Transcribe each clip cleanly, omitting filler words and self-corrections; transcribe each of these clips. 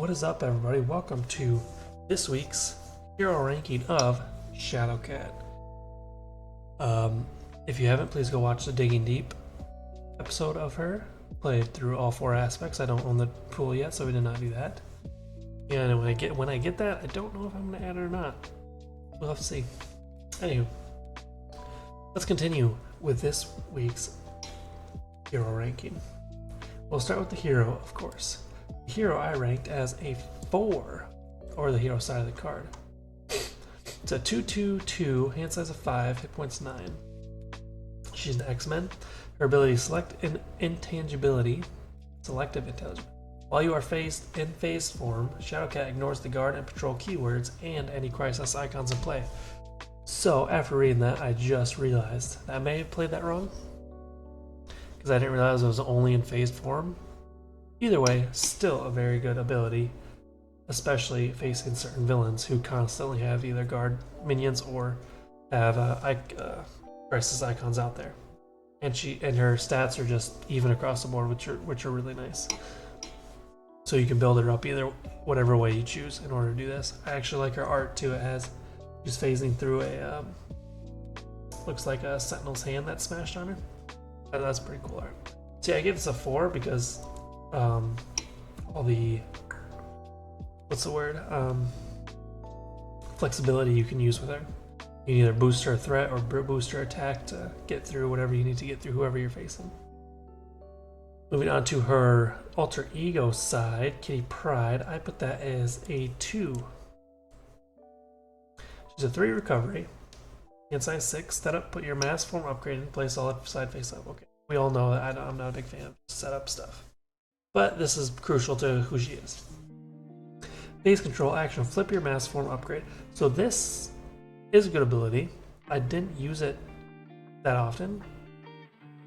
What is up, everybody? Welcome to this week's hero ranking of Shadowcat. If you haven't, please go watch the Digging Deep episode of her. Played through all 4 aspects. I don't own the pool yet, so we did not do that. And when I get that, I don't know if I'm gonna add it or not. We'll have to see. Anywho, let's continue with this week's hero ranking. We'll start with the hero, of course. The hero I ranked as a 4, or the hero side of the card. It's a 2/2/2, hand size of 5, hit points 9. She's an X-Men. Her ability is selective intangibility. While you are in phase form, Shadowcat ignores the guard and patrol keywords and any crisis icons in play. So after reading that, I just realized that I may have played that wrong, because I didn't realize it was only in phased form. Either way, still a very good ability, especially facing certain villains who constantly have either guard minions or have crisis icons out there. And her stats are just even across the board, which are really nice. So you can build her up either whatever way you choose in order to do this. I actually like her art too. It has she's phasing through a looks like a Sentinel's hand that's smashed on her. That's pretty cool art. See, I give this a 4 because all the flexibility you can use with her. You can either boost her threat or boost her attack to get through whatever you need to get through, whoever you're facing. Moving on to her alter ego side, Kitty Pryde, I put that as a 2. She's a 3 recovery. Hand size 6. Setup, put your mass form upgrade in place, solid side face up. Okay. We all know that I'm not a big fan of setup stuff, but this is crucial to who she is. Phase control action, flip your mass form upgrade. So this is a good ability. I didn't use it that often,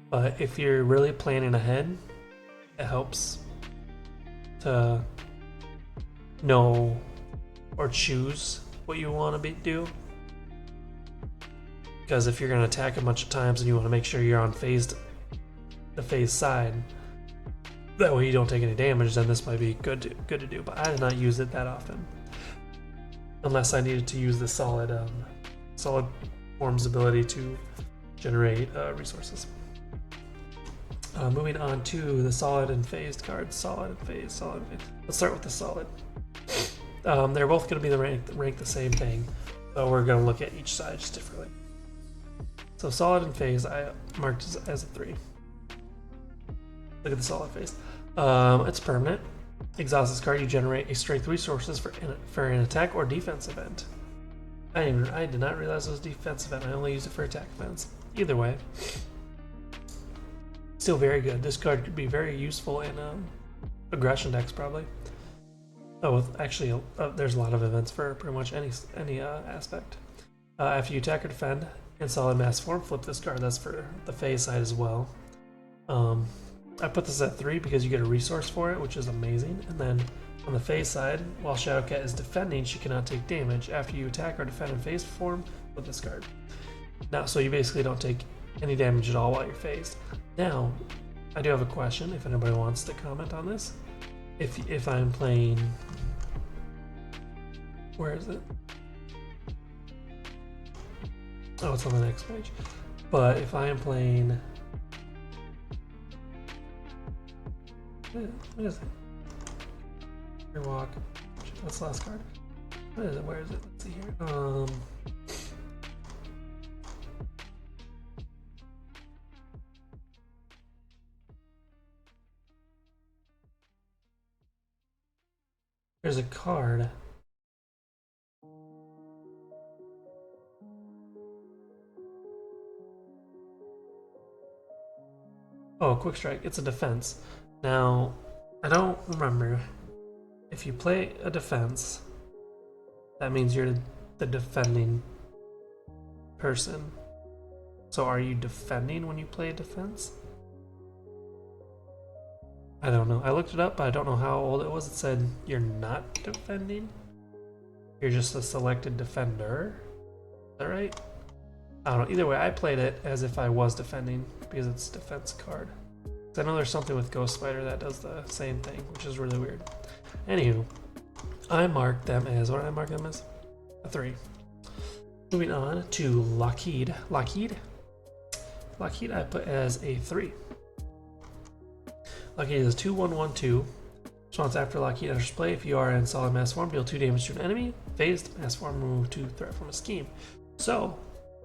but if you're really planning ahead, it helps to know or choose what you want to do. Because if you're going to attack a bunch of times and you want to make sure you're on the phase side, that way you don't take any damage, then this might be good to do. But I did not use it that often, unless I needed to use the solid form's ability to generate resources. Moving on to the solid and phased cards. Solid and phase. Let's start with the solid. They're both going to be ranked the same thing, so we're going to look at each side just differently. So solid and phase, I marked as a 3. Look at the solid phase. It's permanent. Exhaust this card, you generate a strength resources for an attack or defense event. I did not realize it was a defense event. I only used it for attack events. Either way, still very good. This card could be very useful in aggression decks probably. Actually, there's a lot of events for pretty much any aspect. After you attack or defend in solid mass form, flip this card. That's for the phase side as well. I put this at 3 because you get a resource for it, which is amazing. And then on the phase side, while Shadowcat is defending, she cannot take damage. After you attack or defend in phase form, flip this card. Now, so you basically don't take any damage at all while you're phased. Now, I do have a question if anybody wants to comment on this. If I'm playing, where is it? Oh, it's on the next page. But if I am playing, what is it? Your walk. What's the last card? What is it? Where is it? Let's see here. There's a card. Oh, quick strike. It's a defense. Now, I don't remember. If you play a defense, that means you're the defending person. So are you defending when you play a defense? I don't know. I looked it up, but I don't know how old it was. It said you're not defending. You're just a selected defender. Is that right? I don't know. Either way, I played it as if I was defending because it's a defense card. I know there's something with Ghost Spider that does the same thing, which is really weird. Anywho, I marked them as, what did I mark them as? A 3. Moving on to Lockheed. Lockheed I put as a 3. Lockheed is 2/1/1/2. Response after Lockheed enters play. If you are in solid mass form, deal 2 damage to an enemy. Phased mass form, remove 2 threat from a scheme. So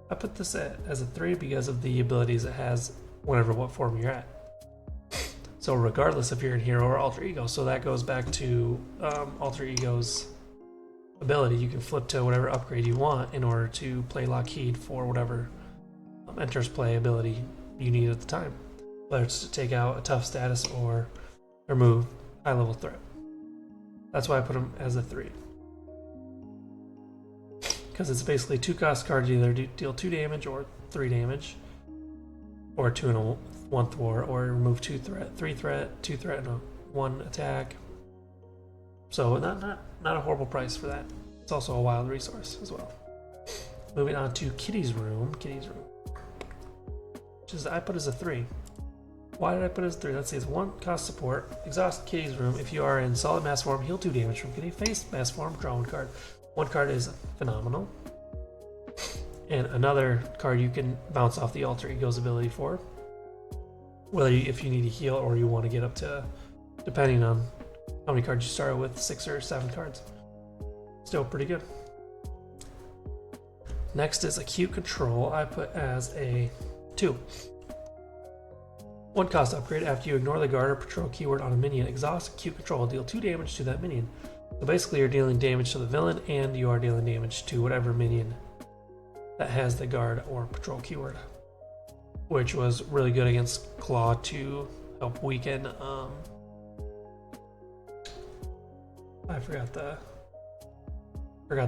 I put this as a 3 because of the abilities it has whenever what form you're at. So regardless if you're in hero or alter ego, so that goes back to alter ego's ability. You can flip to whatever upgrade you want in order to play Lockheed for whatever enters play ability you need at the time, whether it's to take out a tough status or remove high level threat. That's why I put him as a 3. Because it's basically 2 cost card to either deal 2 damage or 3 damage, or 2 and a 1 thwart, or remove 2 threat, 3 threat, 2 threat, and a 1 attack. So not a horrible price for that. It's also a wild resource as well. Moving on to Kitty's Room. Which is I put as a 3. Why did I put it as 3? Let's see, it's 1 cost support. Exhaust Kitty's Room. If you are in solid mass form, heal 2 damage from Kitty. Face mass form, draw 1 card. 1 card is phenomenal. And another card you can bounce off the alter ego's ability for. Whether if you need to heal or you want to get up to, depending on how many cards you started with, 6 or 7 cards. Still pretty good. Next is Acute Control. I put as a 2. 1 cost upgrade. After you ignore the guard or patrol keyword on a minion, exhaust Acute Control. Deal 2 damage to that minion. So basically you're dealing damage to the villain and you are dealing damage to whatever minion that has the guard or patrol keyword. Which was really good against Claw to help weaken I forgot the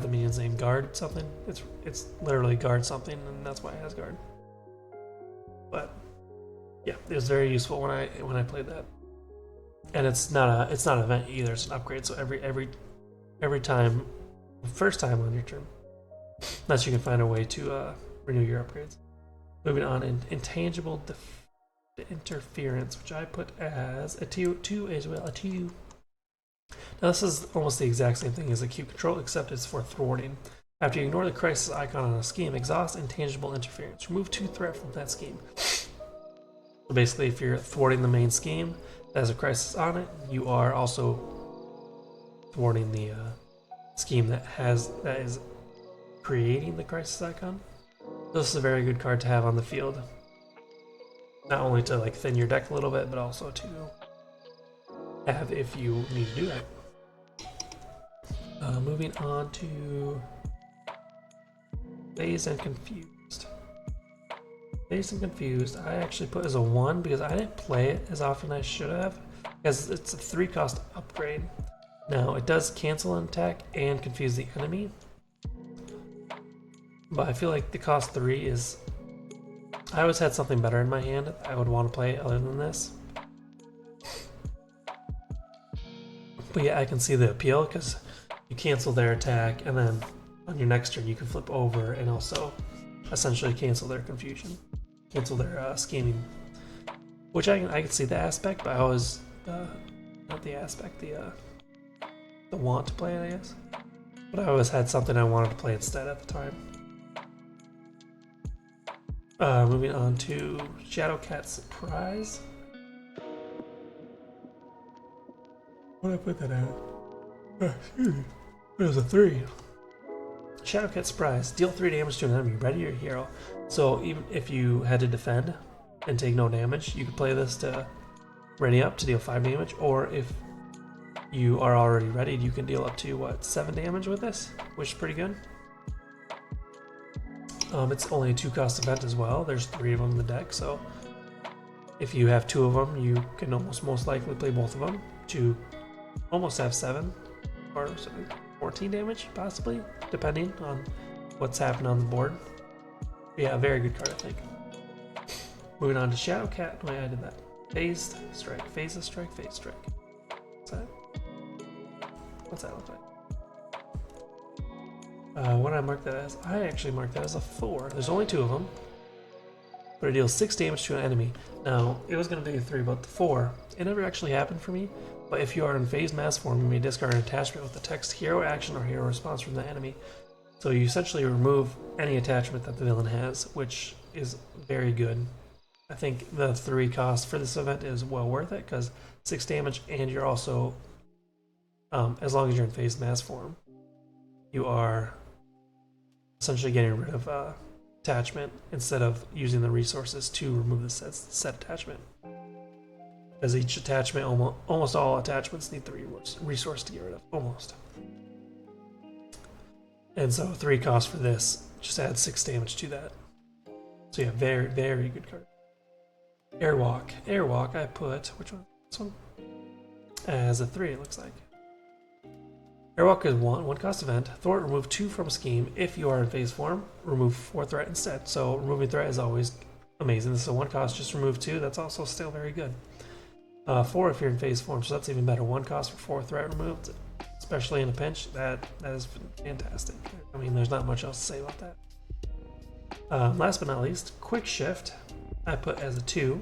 minion's name. Guard something. It's literally guard something, and that's why it has guard. But yeah, it was very useful when I played that. And it's not an event either. It's an upgrade. So every time, first time on your turn, unless you can find a way to renew your upgrades. Moving on, intangible interference, which I put as a 2 as well. A 2. Now this is almost the exact same thing as Acute Control, except it's for thwarting. After you ignore the crisis icon on a scheme, exhaust intangible interference. Remove 2 threat from that scheme. So basically, if you're thwarting the main scheme that has a crisis on it, you are also thwarting the scheme that is creating the crisis icon. This is a very good card to have on the field. Not only to like thin your deck a little bit, but also to have if you need to do that. Moving on to Dazed and Confused. Dazed and Confused, I actually put as a 1 because I didn't play it as often as I should have, because it's a 3 cost upgrade. Now it does cancel an attack and confuse the enemy, but I feel like the cost 3 is, I always had something better in my hand I would want to play other than this. But yeah, I can see the appeal because you cancel their attack, and then on your next turn you can flip over and also essentially cancel their confusion, cancel their scheming. Which I can see the aspect, but I always not the aspect, the want to play it, I guess. But I always had something I wanted to play instead at the time. Moving on to Shadowcat Surprise. What did I put that at? Excuse me. It was a 3. Shadowcat Surprise. Deal 3 damage to an enemy. Ready your hero. So even if you had to defend and take no damage, you could play this to ready up to deal 5 damage. Or if you are already ready, you can deal up to, what, 7 damage with this? Which is pretty good. It's only a 2 cost event as well. There's 3 of them in the deck, so if you have 2 of them, you can most likely play both of them to almost have 7 or 14 damage, possibly, depending on what's happening on the board. But yeah, a very good card, I think. Moving on to Shadowcat. Wait, I did that. Phased strike, phase strike, phase strike. What's that look like? What did I mark that as? I actually marked that as a 4. There's only 2 of them, but it deals 6 damage to an enemy. Now, it was going to be a 3, but the 4, it never actually happened for me. But if you are in phase mass form, you may discard an attachment with the text hero action or hero response from the enemy. So you essentially remove any attachment that the villain has, which is very good. I think the 3 cost for this event is well worth it, because 6 damage, and you're also, as long as you're in phase mass form, you are essentially getting rid of attachment instead of using the resources to remove the set attachment. Because each attachment, almost all attachments need the resource to get rid of, almost. And so 3 cost for this just adds 6 damage to that. So yeah, very, very good card. Airwalk. Airwalk, I put, which one? This one? As a 3, it looks like. Airwalk is 1 cost event. Thwart, remove 2 from scheme. If you are in phase form, remove 4 threat instead. So removing threat is always amazing. This is a 1 cost, just remove 2. That's also still very good. 4 if you're in phase form, so that's even better. 1 cost for 4 threat removed, especially in a pinch. That is fantastic. I mean, there's not much else to say about that. Last but not least, quick shift. I put as a 2.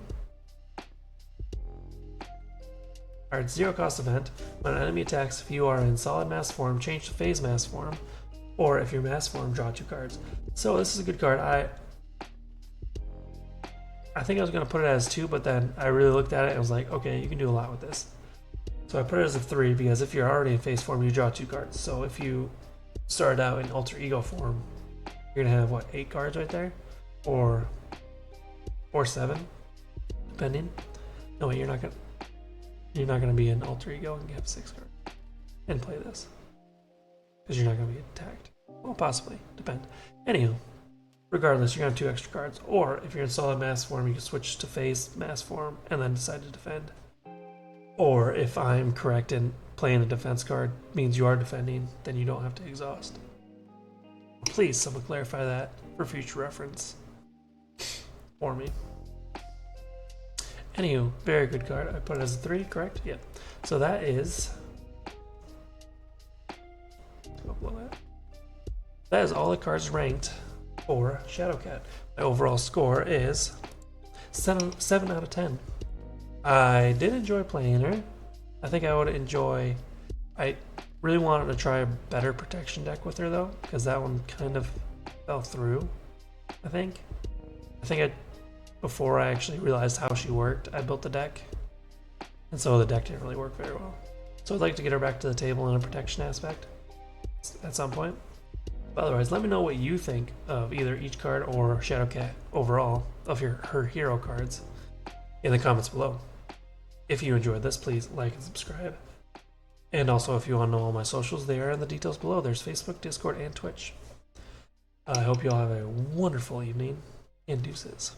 Alright, 0 cost event. When an enemy attacks, if you are in solid mass form, change to phase mass form, or if you're mass form, draw 2 cards. So this is a good card. I think I was going to put it as 2, but then I really looked at it and was like, okay, you can do a lot with this. So I put it as a 3, because if you're already in phase form, you draw 2 cards. So if you started out in alter ego form, you're going to have, what, 8 cards right there? Or 7, depending. No, wait, you're not going to be in alter ego and have 6 cards and play this, because you're not going to be attacked. Well, possibly, depend. Anywho, regardless, you're going to have 2 extra cards. Or if you're in solid mass form, you can switch to phase mass form and then decide to defend. Or if I'm correct in playing a defense card means you are defending, then you don't have to exhaust. Please, someone clarify that for future reference for me. Anywho, very good card. I put it as a 3, correct? Yeah. So that is... That is all the cards ranked for Shadowcat. My overall score is 7 out of 10. I did enjoy playing her. I think I would enjoy... I really wanted to try a better protection deck with her though, because that one kind of fell through, I think. Before I actually realized how she worked, I built the deck, and so the deck didn't really work very well. So I'd like to get her back to the table in a protection aspect at some point. But otherwise, let me know what you think of either each card or Shadowcat overall, of her hero cards, in the comments below. If you enjoyed this, please like and subscribe. And also, if you want to know all my socials, they are in the details below. There's Facebook, Discord, and Twitch. I hope you all have a wonderful evening, and deuces.